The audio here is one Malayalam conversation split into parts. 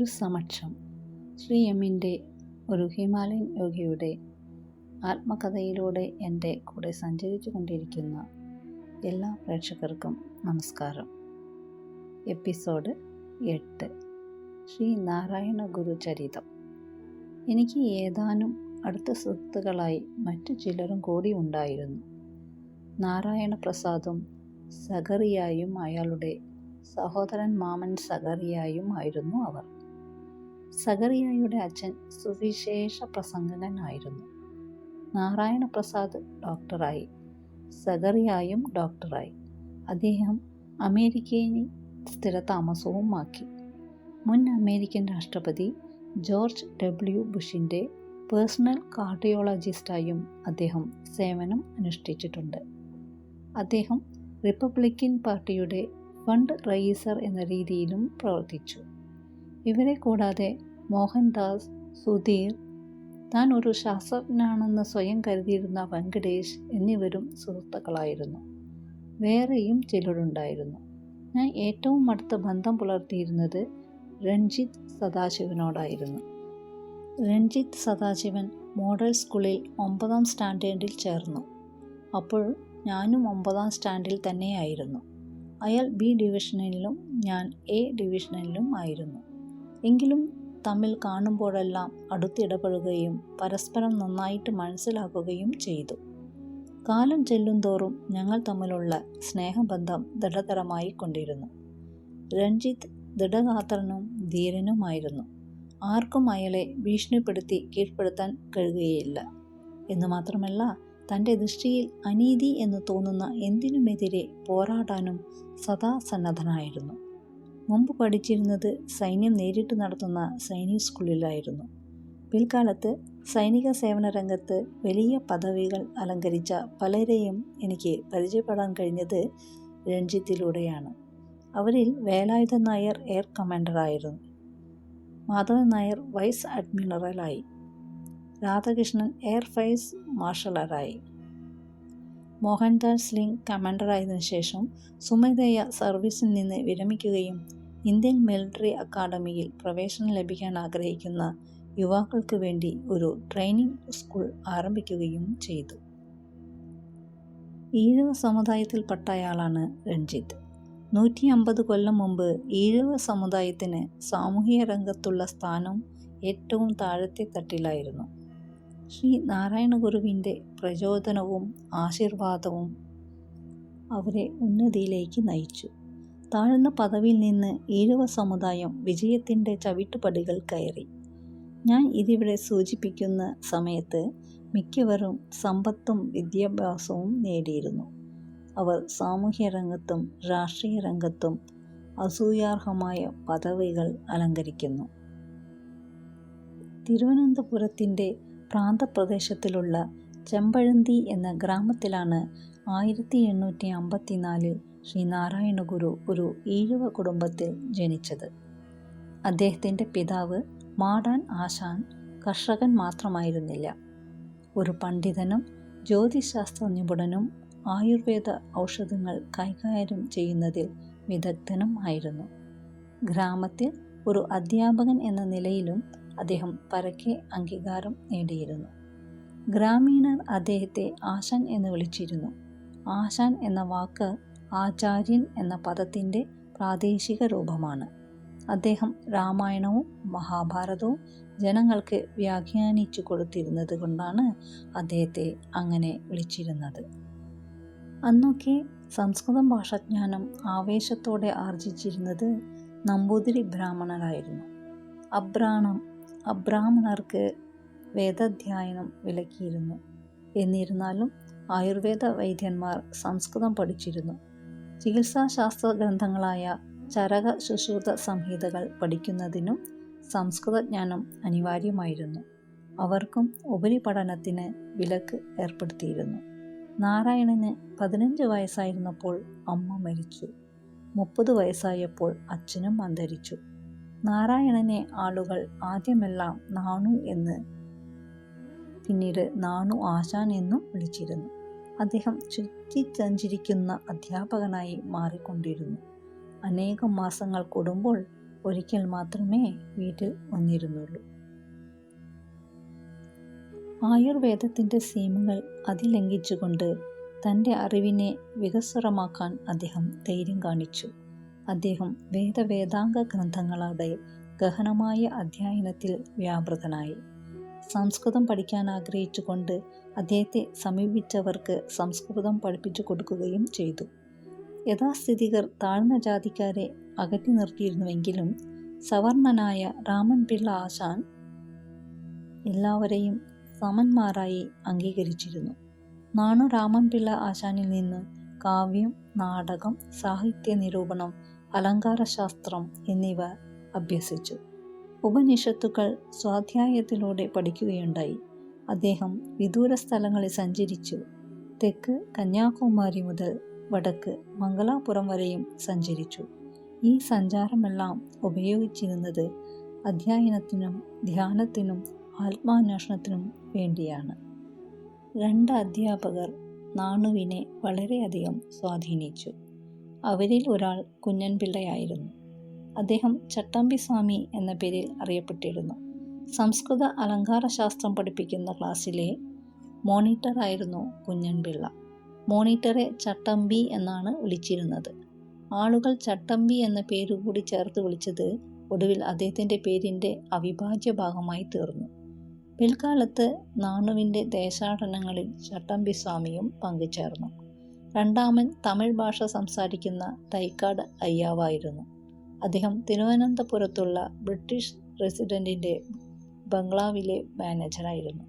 ഗുരുസമക്ഷം ശ്രീ എമ്മിൻ്റെ ഒരു ഹിമാലയൻ യോഗിയുടെ ആത്മകഥയിലൂടെ എൻ്റെ കൂടെ സഞ്ചരിച്ചു കൊണ്ടിരിക്കുന്ന എല്ലാ പ്രേക്ഷകർക്കും നമസ്കാരം. എപ്പിസോഡ് 8 ശ്രീ നാരായണ ഗുരു ചരിതം. എനിക്ക് ഏതാനും അടുത്ത സുഹൃത്തുക്കളായി മറ്റു ചിലരും കൂടി ഉണ്ടായിരുന്നു. നാരായണ പ്രസാദും സഗറിയായും അയാളുടെ സഹോദരൻ മാമൻ സഗറിയായും ആയിരുന്നു അവർ. സഗറിയായുടെ അച്ഛൻ സുവിശേഷ പ്രസംഗകനായിരുന്നു. നാരായണ പ്രസാദ് ഡോക്ടറായി, സഗറിയായും ഡോക്ടറായി. അദ്ദേഹം അമേരിക്കയിൽ സ്ഥിരതാമസവുമാക്കി. മുൻ അമേരിക്കൻ രാഷ്ട്രപതി ജോർജ് ഡബ്ല്യു ബുഷിൻ്റെ പേഴ്സണൽ കാർഡിയോളജിസ്റ്റായും അദ്ദേഹം സേവനം അനുഷ്ഠിച്ചിട്ടുണ്ട്. അദ്ദേഹം റിപ്പബ്ലിക്കൻ പാർട്ടിയുടെ ഫണ്ട് റൈസർ എന്ന രീതിയിലും പ്രവർത്തിച്ചു. ഇവരെ കൂടാതെ മോഹൻദാസ്, സുധീർ, താൻ ഒരു ശാസ്ത്രജ്ഞനാണെന്ന് സ്വയം കരുതിയിരുന്ന വെങ്കടേഷ് എന്നിവരും സുഹൃത്തുക്കളായിരുന്നു. വേറെയും ചിലരുണ്ടായിരുന്നു. ഞാൻ ഏറ്റവും അടുത്ത ബന്ധം പുലർത്തിയിരുന്നത് രഞ്ജിത്ത് സദാശിവനോടായിരുന്നു. രഞ്ജിത്ത് സദാശിവൻ മോഡൽ സ്കൂളിൽ 9ാം സ്റ്റാൻഡേർഡിൽ ചേർന്നു. അപ്പോൾ ഞാനും 9ാം സ്റ്റാൻഡിൽ തന്നെയായിരുന്നു. അയാൾ ബി ഡിവിഷനിലും ഞാൻ എ ഡിവിഷനിലും ആയിരുന്നു. എങ്കിലും തമ്മിൽ കാണുമ്പോഴെല്ലാം അടുത്തിടപഴകുകയും പരസ്പരം നന്നായിട്ട് മനസ്സിലാക്കുകയും ചെയ്തു. കാലം ചെല്ലുന്തോറും ഞങ്ങൾ തമ്മിലുള്ള സ്നേഹബന്ധം ദൃഢതരമായി കൊണ്ടിരുന്നു. രഞ്ജിത്ത് ദൃഢഗാത്രനും ധീരനുമായിരുന്നു. ആർക്കും അയാളെ ഭീഷണിപ്പെടുത്തി കീഴ്പ്പെടുത്താൻ കഴിയുകയില്ല എന്ന് മാത്രമല്ല, തൻ്റെ ദൃഷ്ടിയിൽ അനീതി എന്ന് തോന്നുന്ന എന്തിനുമെതിരെ പോരാടാനും സദാ സന്നദ്ധനായിരുന്നു. മുമ്പ് പഠിച്ചിരുന്നത് സൈന്യം നേരിട്ട് നടത്തുന്ന സൈനിക് സ്കൂളിലായിരുന്നു. പിൽക്കാലത്ത് സൈനിക സേവന രംഗത്ത് വലിയ പദവികൾ അലങ്കരിച്ച പലരെയും എനിക്ക് പരിചയപ്പെടാൻ കഴിഞ്ഞത് രഞ്ജിത്തിലൂടെയാണ്. അവരിൽ വേലായുധൻ നായർ എയർ കമാൻഡറായിരുന്നു. മാധവൻ നായർ വൈസ് അഡ്മിറലായി. രാധാകൃഷ്ണൻ എയർ വൈസ് മാർഷലറായി. മോഹൻദാസ് ലിംഗ് കമാൻഡറായതിനു ശേഷം സുമേധയ സർവീസിൽ നിന്ന് വിരമിക്കുകയും ഇന്ത്യൻ മിലിറ്ററി അക്കാഡമിയിൽ പ്രവേശനം ലഭിക്കാൻ ആഗ്രഹിക്കുന്ന യുവാക്കൾക്ക് വേണ്ടി ഒരു ട്രെയിനിങ് സ്കൂൾ ആരംഭിക്കുകയും ചെയ്തു. ഈഴവ സമുദായത്തിൽപ്പെട്ടയാളാണ് രഞ്ജിത്ത്. 150 കൊല്ലം മുമ്പ് ഈഴവ സമുദായത്തിന് സാമൂഹിക രംഗത്തുള്ള സ്ഥാനം ഏറ്റവും താഴത്തെ തട്ടിലായിരുന്നു. ശ്രീ നാരായണ ഗുരുവിൻ്റെ പ്രചോദനവും ആശീർവാദവും അവരെ ഉന്നതിയിലേക്ക് നയിച്ചു. താഴ്ന്ന പദവിയിൽ നിന്ന് ഈഴവ സമുദായം വിജയത്തിൻ്റെ ചവിട്ടുപടികൾ കയറി. ഞാൻ ഇതിവിടെ സൂചിപ്പിക്കുന്ന സമയത്ത് മിക്കവരും സമ്പത്തും വിദ്യാഭ്യാസവും നേടിയിരുന്നു. അവർ സാമൂഹ്യ രംഗത്തും രാഷ്ട്രീയ രംഗത്തും അസൂയാർഹമായ പദവികൾ അലങ്കരിക്കുന്നു. തിരുവനന്തപുരത്തിൻ്റെ പ്രാന്തപ്രദേശത്തിലുള്ള ചെമ്പഴന്തി എന്ന ഗ്രാമത്തിലാണ് 1854 ശ്രീ നാരായണ ഗുരു ഒരു ഈഴവ കുടുംബത്തിൽ ജനിച്ചത്. അദ്ദേഹത്തിൻ്റെ പിതാവ് മാടാൻ ആശാൻ കർഷകൻ മാത്രമായിരുന്നില്ല, ഒരു പണ്ഡിതനും ജ്യോതിശാസ്ത്ര നിപുണനും ആയുർവേദ ഔഷധങ്ങൾ കൈകാര്യം ചെയ്യുന്നതിൽ വിദഗ്ധനും ആയിരുന്നു. ഗ്രാമത്തിൽ ഒരു അധ്യാപകൻ എന്ന നിലയിലും അദ്ദേഹം പരക്കെ അംഗീകാരം നേടിയിരുന്നു. ഗ്രാമീണർ അദ്ദേഹത്തെ ആശാൻ എന്ന് വിളിച്ചിരുന്നു. ആശാൻ എന്ന വാക്ക് ആചാര്യൻ എന്ന പദത്തിൻ്റെ പ്രാദേശിക രൂപമാണ്. അദ്ദേഹം രാമായണവും മഹാഭാരതവും ജനങ്ങൾക്ക് വ്യാഖ്യാനിച്ചു കൊടുത്തിരുന്നത് കൊണ്ടാണ് അദ്ദേഹത്തെ അങ്ങനെ വിളിച്ചിരുന്നത്. അന്നൊക്കെ സംസ്കൃതം ഭാഷാജ്ഞാനം ആവേശത്തോടെ ആർജിച്ചിരുന്നത് നമ്പൂതിരി ബ്രാഹ്മണരായിരുന്നു. അബ്രാഹ്മണർക്ക് വേദാധ്യയനം വിലക്കിയിരുന്നു. എന്നിരുന്നാലും ആയുർവേദ വൈദ്യന്മാർ സംസ്കൃതം പഠിച്ചിരുന്നു. ചികിത്സാശാസ്ത്ര ഗ്രന്ഥങ്ങളായ ചരക സുശ്രുത സംഹിതകൾ പഠിക്കുന്നതിനും സംസ്കൃതജ്ഞാനം അനിവാര്യമായിരുന്നു. അവർക്കും ഉപരിപഠനത്തിന് വിലക്ക് ഏർപ്പെടുത്തിയിരുന്നു. നാരായണന് 15 വയസ്സായിരുന്നപ്പോൾ അമ്മ മരിച്ചു. 30 വയസ്സായപ്പോൾ അച്ഛനും അന്തരിച്ചു. നാരായണനെ ആളുകൾ ആദ്യമെല്ലാം നാണു എന്ന്, പിന്നീട് നാണു ആശാൻ എന്നും വിളിച്ചിരുന്നു. അദ്ദേഹം ചുറ്റിച്ചഞ്ചരിക്കുന്ന അധ്യാപകനായി മാറിക്കൊണ്ടിരുന്നു. അനേകം മാസങ്ങൾ കൂടുമ്പോൾ ഒരിക്കൽ മാത്രമേ വീട്ടിൽ വന്നിരുന്നുള്ളൂ. ആയുർവേദത്തിൻ്റെ സീമകൾ അതിലംഘിച്ചുകൊണ്ട് തൻ്റെ അറിവിനെ വികസ്വരമാക്കാൻ അദ്ദേഹം ധൈര്യം കാണിച്ചു. അദ്ദേഹം വേദാംഗ ഗ്രന്ഥങ്ങളുടെ ഗഹനമായ അധ്യയനത്തിൽ വ്യാപൃതനായി. സംസ്കൃതം പഠിക്കാൻ ആഗ്രഹിച്ചുകൊണ്ട് അദ്ദേഹത്തെ സമീപിച്ചവർക്ക് സംസ്കൃതം പഠിപ്പിച്ചു കൊടുക്കുകയും ചെയ്തു. യഥാസ്ഥിതികർ താഴ്ന്ന ജാതിക്കാരെ അകറ്റി നിർത്തിയിരുന്നുവെങ്കിലും സവർണനായ രാമൻപിള്ള ആശാൻ എല്ലാവരെയും സമന്മാരായി അംഗീകരിച്ചിരുന്നു. നാണു രാമൻപിള്ള ആശാനിൽ നിന്ന് കാവ്യം, നാടകം, സാഹിത്യ നിരൂപണം, അലങ്കാരശാസ്ത്രം എന്നിവ അഭ്യസിച്ചു. ഉപനിഷത്തുക്കൾ സ്വാധ്യായത്തിലൂടെ പഠിക്കുകയുണ്ടായി. അദ്ദേഹം വിദൂര സ്ഥലങ്ങളിൽ സഞ്ചരിച്ചു. തെക്ക് കന്യാകുമാരി മുതൽ വടക്ക് മംഗലാപുരം വരെയും സഞ്ചരിച്ചു. ഈ സഞ്ചാരമെല്ലാം ഉപയോഗിച്ചിരുന്നത് അധ്യയനത്തിനും ധ്യാനത്തിനും ആത്മാന്വേഷണത്തിനും വേണ്ടിയാണ്. 2 അധ്യാപകർ നാണുവിനെ വളരെയധികം സ്വാധീനിച്ചു. അവരിൽ ഒരാൾ കുഞ്ഞൻപിള്ളയായിരുന്നു. അദ്ദേഹം ചട്ടമ്പിസ്വാമി എന്ന പേരിൽ അറിയപ്പെട്ടിരുന്നു. സംസ്കൃത അലങ്കാരശാസ്ത്രം പഠിപ്പിക്കുന്ന ക്ലാസ്സിലെ മോണിറ്ററായിരുന്നു കുഞ്ഞൻപിള്ള. മോണിറ്ററെ ചട്ടമ്പി എന്നാണ് വിളിച്ചിരുന്നത്. ആളുകൾ ചട്ടമ്പി എന്ന പേരുകൂടി ചേർത്ത് വിളിച്ചത് ഒടുവിൽ അദ്ദേഹത്തിൻ്റെ പേരിൻ്റെ അവിഭാജ്യ ഭാഗമായി തീർന്നു. പിൽക്കാലത്ത് നാണുവിൻ്റെ ദേശാടനങ്ങളിൽ ചട്ടമ്പിസ്വാമിയും പങ്കുചേർന്നു. രണ്ടാമൻ തമിഴ് ഭാഷ സംസാരിക്കുന്ന തൈക്കാട് അയ്യാവായിരുന്നു. അദ്ദേഹം തിരുവനന്തപുരത്തുള്ള ബ്രിട്ടീഷ് റെസിഡൻറ്റിൻ്റെ ബംഗ്ലാവിലെ മാനേജറായിരുന്നു.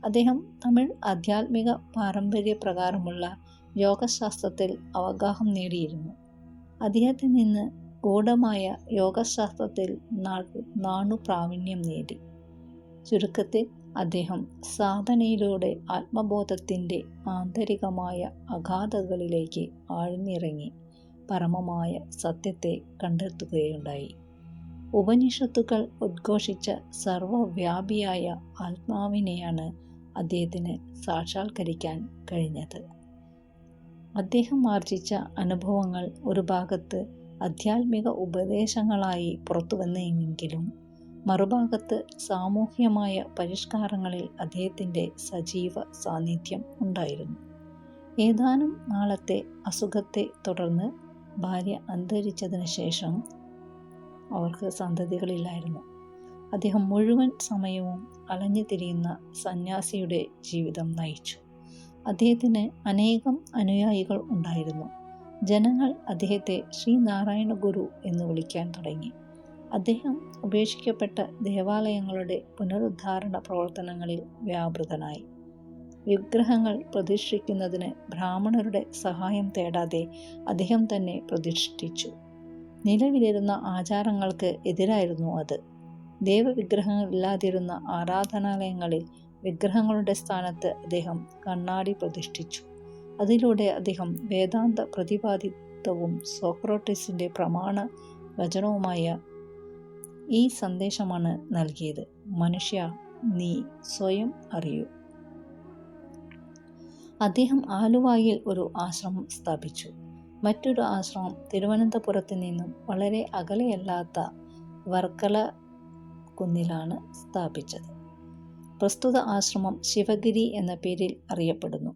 അദ്ദേഹം തമിഴ് ആധ്യാത്മിക പാരമ്പര്യപ്രകാരമുള്ള യോഗശാസ്ത്രത്തിൽ അവഗാഹം നേടിയിരുന്നു. അദ്ദേഹത്തിൽ നിന്ന് ഗൂഢമായ യോഗശാസ്ത്രത്തിൽ നാണു പ്രാവീണ്യം നേടി. ചുരുക്കത്തിൽ അദ്ദേഹം സാധനയിലൂടെ ആത്മബോധത്തിൻ്റെ ആന്തരികമായ അഗാധതകളിലേക്ക് ആഴ്ന്നിറങ്ങി പരമമായ സത്യത്തെ കണ്ടെത്തുകയുണ്ടായി. ഉപനിഷത്തുക്കൾ ഉദ്ഘോഷിച്ച സർവവ്യാപിയായ ആത്മാവിനെയാണ് അദ്ദേഹത്തിന് സാക്ഷാത്കരിക്കാൻ കഴിഞ്ഞത്. അദ്ദേഹം ആർജിച്ച അനുഭവങ്ങൾ ഒരു ഭാഗത്ത് ആധ്യാത്മിക ഉപദേശങ്ങളായി പുറത്തുവന്നെങ്കിലും മറുഭാഗത്ത് സാമൂഹ്യമായ പരിഷ്കാരങ്ങളിൽ അദ്ദേഹത്തിൻ്റെ സജീവ സാന്നിധ്യം ഉണ്ടായിരുന്നു. ഏതാനും നാളത്തെ അസുഖത്തെ തുടർന്ന് ഭാര്യ അന്തരിച്ചതിന് ശേഷം അവർക്ക് സന്തതികളില്ലായിരുന്നു. അദ്ദേഹം മുഴുവൻ സമയവും അലഞ്ഞു തിരിയുന്ന സന്യാസിയുടെ ജീവിതം നയിച്ചു. അദ്ദേഹത്തിന് അനേകം അനുയായികൾ ഉണ്ടായിരുന്നു. ജനങ്ങൾ അദ്ദേഹത്തെ ശ്രീനാരായണ ഗുരു എന്ന് വിളിക്കാൻ തുടങ്ങി. അദ്ദേഹം ഉപേക്ഷിക്കപ്പെട്ട ദേവാലയങ്ങളുടെ പുനരുദ്ധാരണ പ്രവർത്തനങ്ങളിൽ വ്യാപൃതനായി. വിഗ്രഹങ്ങൾ പ്രതിഷ്ഠിക്കുന്നതിന് ബ്രാഹ്മണരുടെ സഹായം തേടാതെ അദ്ദേഹം തന്നെ പ്രതിഷ്ഠിച്ചു. നിലവിലിരുന്ന ആചാരങ്ങൾക്ക് എതിരായിരുന്നു അത്. ദേവവിഗ്രഹങ്ങൾ ഇല്ലാതിരുന്ന ആരാധനാലയങ്ങളിൽ വിഗ്രഹങ്ങളുടെ സ്ഥാനത്ത് അദ്ദേഹം കണ്ണാടി പ്രതിഷ്ഠിച്ചു. അതിലൂടെ അദ്ദേഹം വേദാന്ത പ്രതിപാദിതവും സോക്രട്ടീസിൻ്റെ പ്രമാണ വചനവുമായ ഈ സന്ദേശമാണ് നൽകിയത്: മനുഷ്യ, നീ സ്വയം അറിയൂ. അദ്ദേഹം ആലുവായിൽ ഒരു ആശ്രമം സ്ഥാപിച്ചു. മറ്റൊരു ആശ്രമം തിരുവനന്തപുരത്ത് നിന്നും വളരെ അകലെയല്ലാത്ത വർക്കല കുന്നിലാണ് സ്ഥാപിച്ചത്. പ്രസ്തുത ആശ്രമം ശിവഗിരി എന്ന പേരിൽ അറിയപ്പെടുന്നു.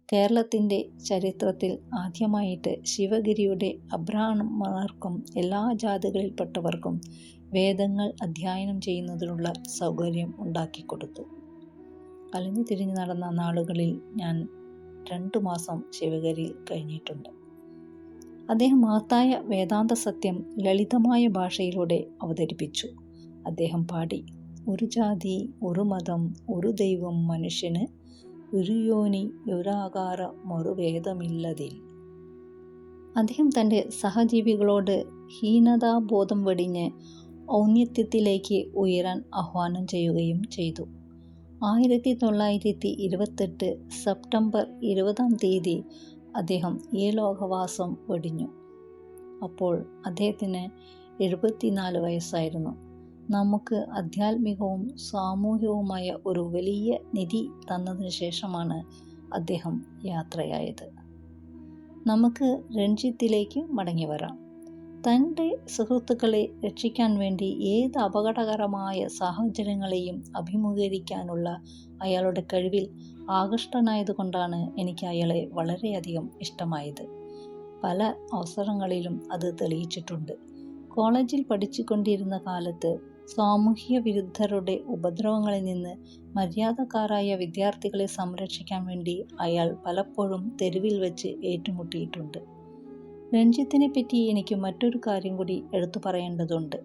കേരളത്തിൻ്റെ ചരിത്രത്തിൽ ആദ്യമായിട്ട് ശിവഗിരിയുടെ അബ്രാഹ്മണർക്കും എല്ലാ ജാതികളിൽപ്പെട്ടവർക്കും വേദങ്ങൾ അധ്യയനം ചെയ്യുന്നതിനുള്ള സൗകര്യം ഉണ്ടാക്കിക്കൊടുത്തു. അലഞ്ഞു തിരിഞ്ഞു നടന്ന നാളുകളിൽ ഞാൻ 2 മാസം ശിവഗിരിയിൽ കഴിഞ്ഞിട്ടുണ്ട്. അദ്ദേഹം മഹത്തായ വേദാന്ത സത്യം ലളിതമായ ഭാഷയിലൂടെ അവതരിപ്പിച്ചു. അദ്ദേഹം പാടി: ഒരു ജാതി, ഒരു മതം, ഒരു ദൈവം മനുഷ്യന്, ഒരു യോനി, ഒരാകാരം, ഒരു വേദമില്ലതിൽ. അദ്ദേഹം തൻ്റെ സഹജീവികളോട് ഹീനതാബോധം വെടിഞ്ഞ് ഔന്നത്യത്തിലേക്ക് ഉയരാൻ ആഹ്വാനം ചെയ്യുകയും ചെയ്തു. 1928 സെപ്റ്റംബർ 20 അദ്ദേഹം ഈ ലോകവാസം വെടിഞ്ഞു. അപ്പോൾ അദ്ദേഹത്തിന് 74 വയസ്സായിരുന്നു. നമുക്ക് ആധ്യാത്മികവും സാമൂഹികവുമായ ഒരു വലിയ നിധി തന്നതിന് ശേഷമാണ് അദ്ദേഹം യാത്രയായത്. നമുക്ക് രഞ്ജിത്തിലേക്ക് മടങ്ങി വരാം. തൻ്റെ സുഹൃത്തുക്കളെ രക്ഷിക്കാൻ വേണ്ടി ഏത് അപകടകരമായ സാഹചര്യങ്ങളെയും അഭിമുഖീകരിക്കാനുള്ള അയാളുടെ കഴിവിൽ ആകൃഷ്ടനായതുകൊണ്ടാണ് എനിക്ക് അയാളെ വളരെയധികം ഇഷ്ടമായത്. പല അവസരങ്ങളിലും അത് തെളിയിച്ചിട്ടുണ്ട്. കോളേജിൽ പഠിച്ചുകൊണ്ടിരുന്ന കാലത്ത് സാമൂഹ്യ വിരുദ്ധരുടെ ഉപദ്രവങ്ങളിൽ നിന്ന് മര്യാദക്കാരായ വിദ്യാർത്ഥികളെ സംരക്ഷിക്കാൻ വേണ്ടി അയാൾ പലപ്പോഴും തെരുവിൽ വെച്ച് ഏറ്റുമുട്ടിയിട്ടുണ്ട്. രഞ്ജിത്തിനെ പറ്റി എനിക്ക് മറ്റൊരു കാര്യം കൂടി എടുത്തു പറയേണ്ടതുണ്ട്.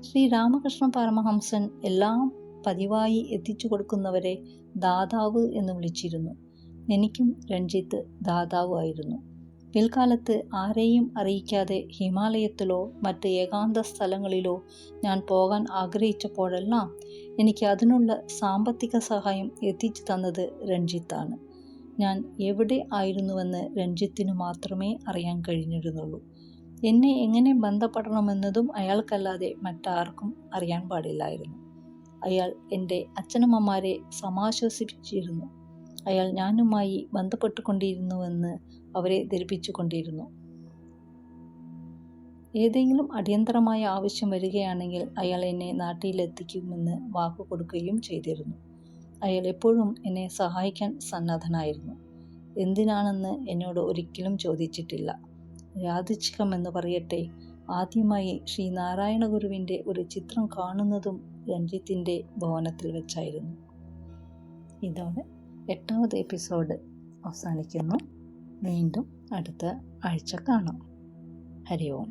ശ്രീ രാമകൃഷ്ണ പരമഹംസൻ എല്ലാം പതിവായി എത്തിച്ചു കൊടുക്കുന്നവരെ ദാതാവ് എന്ന് വിളിച്ചിരുന്നു. എനിക്കും രഞ്ജിത്ത് ദാതാവ് ആയിരുന്നു. പിൽക്കാലത്ത് ആരെയും അറിയിക്കാതെ ഹിമാലയത്തിലോ മറ്റ് ഏകാന്ത സ്ഥലങ്ങളിലോ ഞാൻ പോകാൻ ആഗ്രഹിച്ചപ്പോഴെല്ലാം എനിക്ക് അതിനുള്ള സാമ്പത്തിക സഹായം എത്തിച്ചു തന്നത് രഞ്ജിത്താണ്. ഞാൻ എവിടെ ആയിരുന്നുവെന്ന് രഞ്ജിത്തിനു മാത്രമേ അറിയാൻ കഴിഞ്ഞിരുന്നുള്ളൂ. എന്നെ എങ്ങനെ ബന്ധപ്പെടണമെന്നതും അയാൾക്കല്ലാതെ മറ്റാർക്കും അറിയാൻ പാടില്ലായിരുന്നു. അയാൾ എൻ്റെ അച്ഛനമ്മമാരെ സമാശ്വസിപ്പിച്ചിരുന്നു. അയാൾ ഞാനുമായി ബന്ധപ്പെട്ടുകൊണ്ടിരുന്നുവെന്ന് അവരെ ധരിപ്പിച്ചുകൊണ്ടിരുന്നു. ഏതെങ്കിലും അടിയന്തരമായ ആവശ്യം വരികയാണെങ്കിൽ അയാൾ എന്നെ നാട്ടിലെത്തിക്കുമെന്ന് വാക്കു കൊടുക്കുകയും ചെയ്തിരുന്നു. അയാൾ എപ്പോഴും എന്നെ സഹായിക്കാൻ സന്നദ്ധനായിരുന്നു. എന്തിനാണെന്ന് എന്നോട് ഒരിക്കലും ചോദിച്ചിട്ടില്ല. യാദൃച്ഛികമെന്ന് പറയട്ടെ, ആദ്യമായി ശ്രീ നാരായണ ഗുരുവിൻ്റെ ഒരു ചിത്രം കാണുന്നതും രഞ്ജിത്തിൻ്റെ ഭവനത്തിൽ വെച്ചായിരുന്നു. ഇതോടെ 8ാമത് എപ്പിസോഡ് അവസാനിക്കുന്നു. വീണ്ടും അടുത്ത ആഴ്ച കാണാം. ഹരി ഓം.